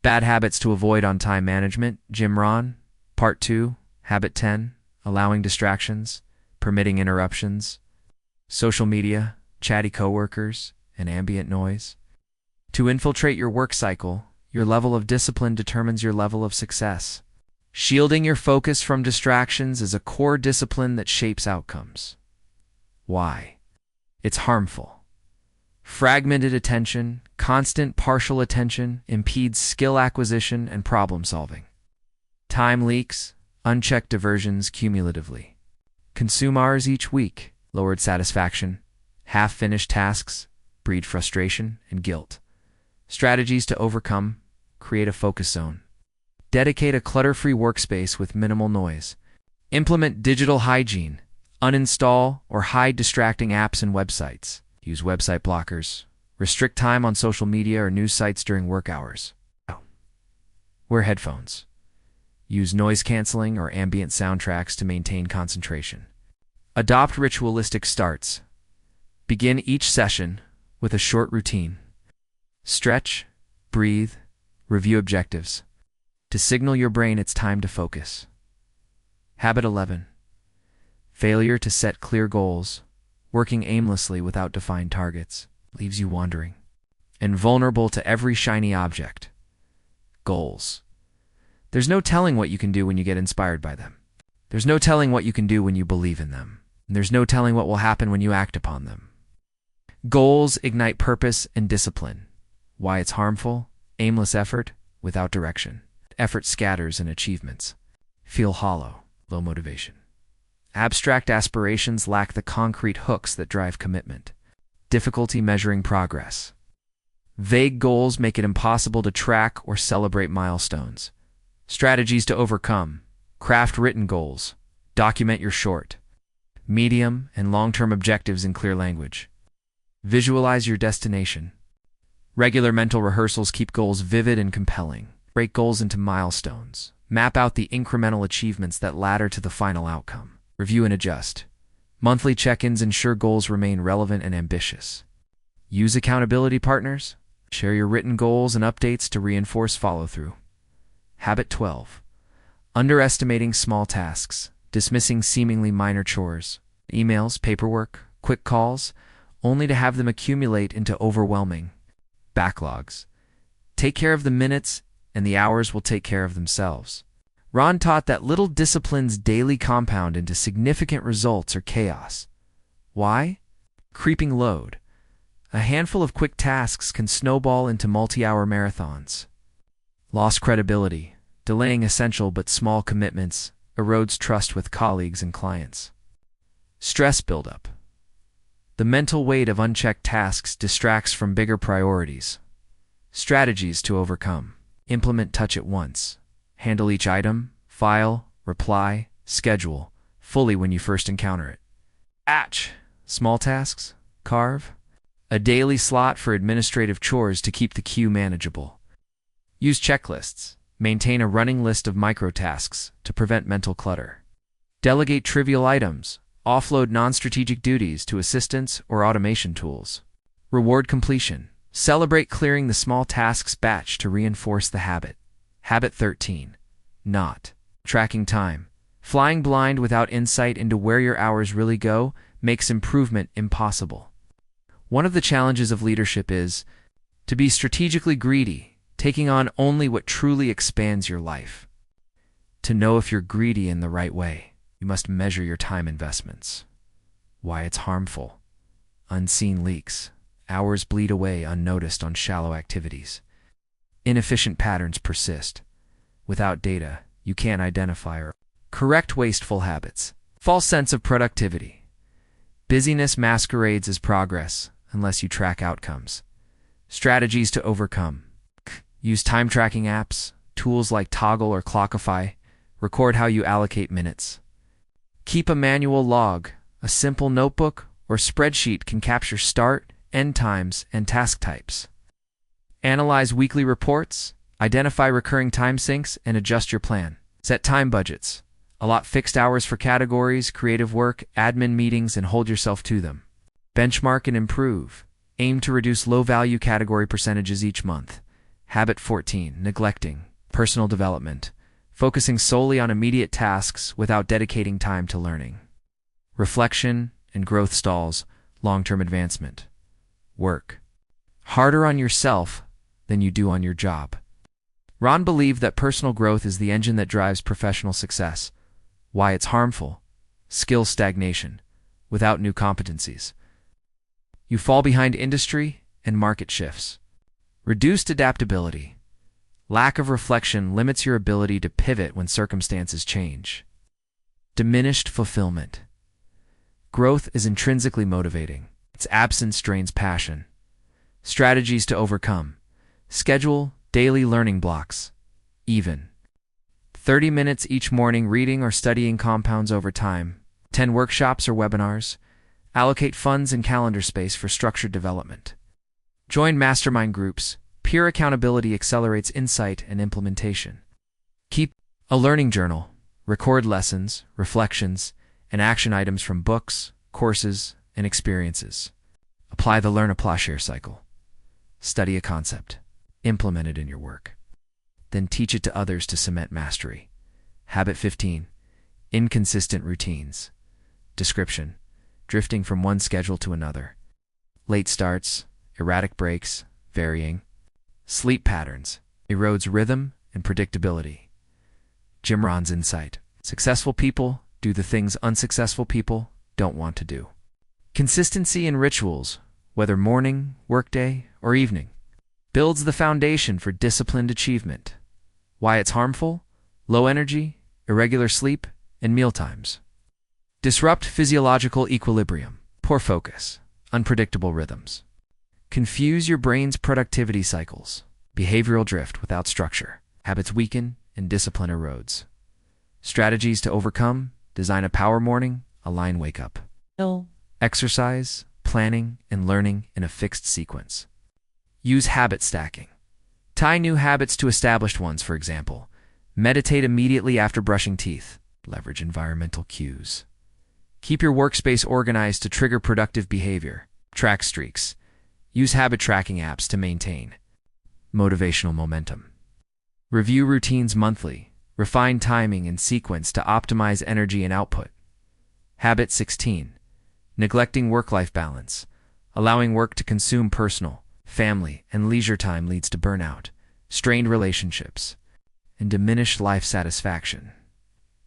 Bad habits to avoid on time management. Jim Rohn. Part 2. Habit 10. Allowing distractions, permitting interruptions. Social media, chatty coworkers, and ambient noise. To infiltrate your work cycle, your level of discipline determines your level of success. Shielding your focus from distractions is a core discipline that shapes outcomes. Why? It's harmful. Fragmented attention, constant partial attention impedes skill acquisition and problem solving. Time leaks, unchecked diversions cumulatively. Consume hours each week, lowered satisfaction. Half-finished tasks breed frustration and guilt. Strategies to overcome: create a focus zone. Dedicate a clutter-free workspace with minimal noise. Implement digital hygiene. Uninstall or hide distracting apps and websites. Use website blockers. Restrict time on social media or news sites during work hours. Wear headphones. Use noise-canceling or ambient soundtracks to maintain concentration. Adopt ritualistic starts. Begin each session with a short routine. Stretch, breathe, review objectives to signal your brain it's time to focus. Habit 11. Failure to set clear goals. Working aimlessly without defined targets leaves you wandering and vulnerable to every shiny object. Goals. There's no telling what you can do when you get inspired by them. There's no telling what you can do when you believe in them. And there's no telling what will happen when you act upon them. Goals ignite purpose and discipline. Why it's harmful? Aimless effort without direction. Effort scatters and achievements feel hollow, low motivation. Abstract aspirations lack the concrete hooks that drive commitment. Difficulty measuring progress. Vague goals make it impossible to track or celebrate milestones. Strategies to overcome: craft written goals. Document your short, medium, and long-term objectives in clear language. Visualize your destination. Regular mental rehearsals keep goals vivid and compelling. Break goals into milestones. Map out the incremental achievements that ladder to the final outcome. Review and adjust. Monthly check-ins ensure goals remain relevant and ambitious. Use accountability partners. Share your written goals and updates to reinforce follow-through. Habit 12. Underestimating small tasks. Dismissing seemingly minor chores. Emails, paperwork, quick calls, only to have them accumulate into overwhelming backlogs. Take care of the minutes, and the hours will take care of themselves. Rohn taught that little disciplines daily compound into significant results or chaos. Why? Creeping load. A handful of quick tasks can snowball into multi-hour marathons. Lost credibility. Delaying essential but small commitments erodes trust with colleagues and clients. Stress buildup. The mental weight of unchecked tasks distracts from bigger priorities. Strategies to overcome. Implement touch at once. Handle each item, file, reply, schedule fully when you first encounter it. Batch. Small tasks. Carve a daily slot for administrative chores to keep the queue manageable. Use checklists. Maintain a running list of microtasks to prevent mental clutter. Delegate trivial items. Offload non-strategic duties to assistants or automation tools. Reward completion. Celebrate clearing the small tasks batch to reinforce the habit. Habit 13. Not tracking time. Flying blind without insight into where your hours really go makes improvement impossible. One of the challenges of leadership is to be strategically greedy, taking on only what truly expands your life. To know if you're greedy in the right way, you must measure your time investments. Why it's harmful. Unseen leaks. Hours bleed away unnoticed on shallow activities. Inefficient patterns persist. Without data, you can't identify or correct wasteful habits. False sense of productivity. Busyness masquerades as progress unless you track outcomes. Strategies to overcome. Use time tracking apps, tools like Toggle or Clockify. Record how you allocate minutes. Keep a manual log. A simple notebook or spreadsheet can capture start, end times, and task types. Analyze weekly reports, identify recurring time sinks, and adjust your plan. Set time budgets. Allot fixed hours for categories, creative work, admin meetings, and hold yourself to them. Benchmark and improve. Aim to reduce low-value category percentages each month. Habit 14. Neglecting personal development, focusing solely on immediate tasks without dedicating time to learning. Reflection and growth stalls long-term advancement. Work harder on yourself than you do on your job. Rohn believed that personal growth is the engine that drives professional success. Why it's harmful: skill stagnation without new competencies. You fall behind industry and market shifts. Reduced adaptability. Lack of reflection limits your ability to pivot when circumstances change. Diminished fulfillment. Growth is intrinsically motivating. Its absence drains passion. Strategies to overcome. Schedule daily learning blocks. Even 30 minutes each morning reading or studying compounds over time. 10 workshops or webinars. Allocate funds and calendar space for structured development. Join mastermind groups. Peer accountability accelerates insight and implementation. Keep a learning journal. Record lessons, reflections, and action items from books, courses, and experiences. Apply the learn-apply-share cycle. Study a concept. Implement it in your work. Then teach it to others to cement mastery. Habit 15. Inconsistent routines. Description: drifting from one schedule to another. Late starts, erratic breaks, varying. Sleep patterns erodes rhythm and predictability. Jim Rohn's insight: successful people do the things unsuccessful people don't want to do. Consistency in rituals, whether morning, workday, or evening, builds the foundation for disciplined achievement. Why it's harmful: low energy, irregular sleep, and mealtimes. Disrupt physiological equilibrium, poor focus, unpredictable rhythms. Confuse your brain's productivity cycles. Behavioral drift without structure. Habits weaken and discipline erodes. Strategies to overcome: design a power morning, align wake up. Exercise, planning, and learning in a fixed sequence. Use habit stacking. Tie new habits to established ones, for example. Meditate immediately after brushing teeth. Leverage environmental cues. Keep your workspace organized to trigger productive behavior. Track streaks. Use habit tracking apps to maintain motivational momentum. Review routines monthly. Refine timing and sequence to optimize energy and output. Habit 16. Neglecting work-life balance. Allowing work to consume personal, family, and leisure time leads to burnout, strained relationships, and diminished life satisfaction.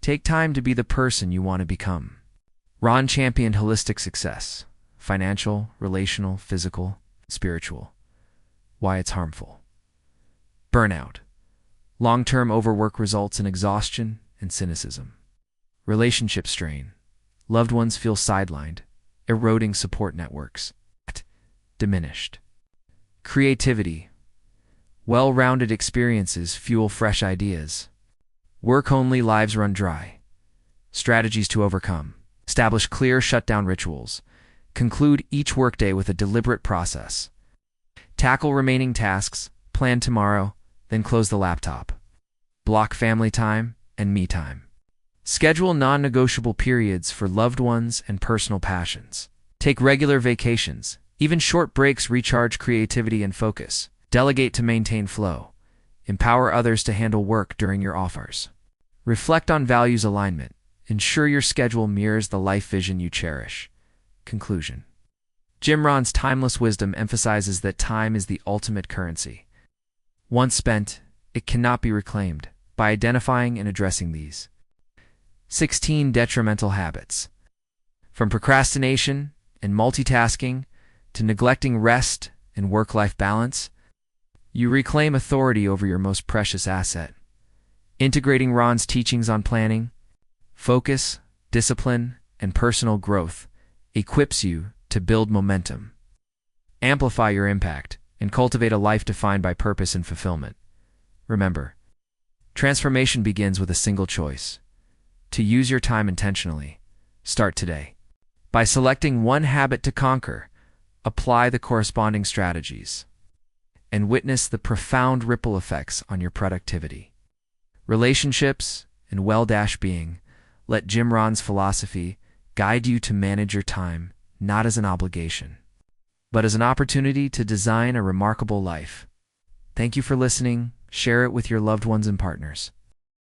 Take time to be the person you want to become. Rohn championed holistic success: financial, relational, physical, spiritual. Why it's harmful: burnout. Long-term overwork results in exhaustion and cynicism. Relationship strain. Loved ones feel sidelined, eroding support networks. Diminished creativity. Well-rounded experiences fuel fresh ideas. Work-only lives run dry. Strategies to overcome: establish clear shutdown rituals. Conclude each workday with a deliberate process. Tackle remaining tasks, plan tomorrow, then close the laptop. Block family time and me time. Schedule non-negotiable periods for loved ones and personal passions. Take regular vacations. Even short breaks recharge creativity and focus. Delegate to maintain flow. Empower others to handle work during your off hours. Reflect on values alignment. Ensure your schedule mirrors the life vision you cherish. Conclusion. Jim Rohn's timeless wisdom emphasizes that time is the ultimate currency. Once spent, it cannot be reclaimed. By identifying and addressing these 16 detrimental habits, from procrastination and multitasking to neglecting rest and work-life balance, you reclaim authority over your most precious asset. Integrating Rohn's teachings on planning, focus, discipline, and personal growth equips you to build momentum, amplify your impact, and cultivate a life defined by purpose and fulfillment. Remember, transformation begins with a single choice: to use your time intentionally. Start today. By selecting one habit to conquer, apply the corresponding strategies, and witness the profound ripple effects on your productivity, relationships, and well-being. Let Jim Rohn's philosophy guide you to manage your time not as an obligation, but as an opportunity to design a remarkable life. Thank you for listening. Share it with your loved ones and partners.